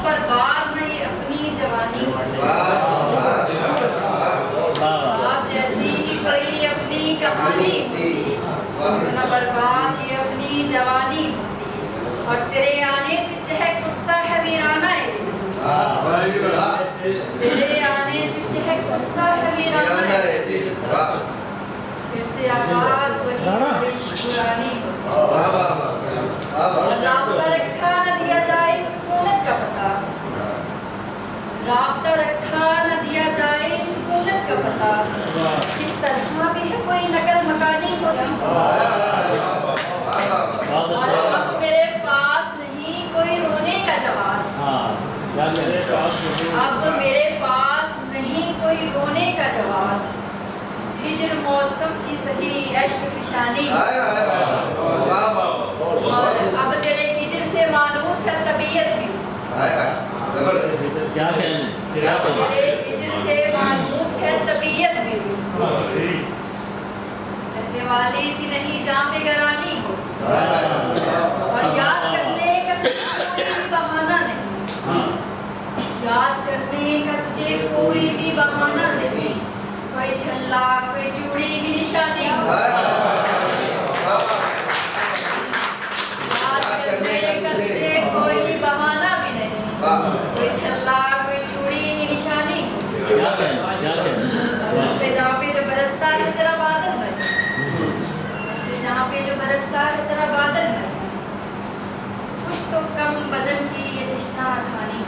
बर्बाद न ये अपनी जवानी, आप जैसी ही कोई अपनी कहानी होती, न बर्बाद ये अपनी जवानी होती। और तेरे आने से चहक उठता है वीराना है, तेरे आने से चहक उठता है वीराना है, फिर से आबाद वही पुरानी होती। राब्ता रखा न दिया जाए सुकूनत का पता, राब्ता रखा न दिया जाए सुकूनत का पता, इस तरह भी है कोई नकल मकानी होती। और अब मेरे पास नहीं कोई रोने का जवाब, अब मेरे पास नहीं कोई रोने का जवाब, हिजर मौसम की सही अश्क फिशानी। और अब तेरे हिजर से मानूस है तबीयत भी, क्या कहने, तेरे हिजर से मानूस है तबीयत भी, कहने वाली सी नहीं जाम पे गरानी हो। और याद करने का तुझे कोई भी बहाना नहीं, याद करने का तुझे कोई भी बहाना नहीं, कोई छल्ला कोई चूड़ी की निशानी, याद करने का तुझे कोई बहाना भी नहीं, कोई छल्ला कोई चूड़ी की निशानी। जहाँ पे जो बरसता है तेरा बादल में, जहाँ पे जो बरसता है तेरा बादल में, कुछ तो कम बदन की ये तृष्णा खानी।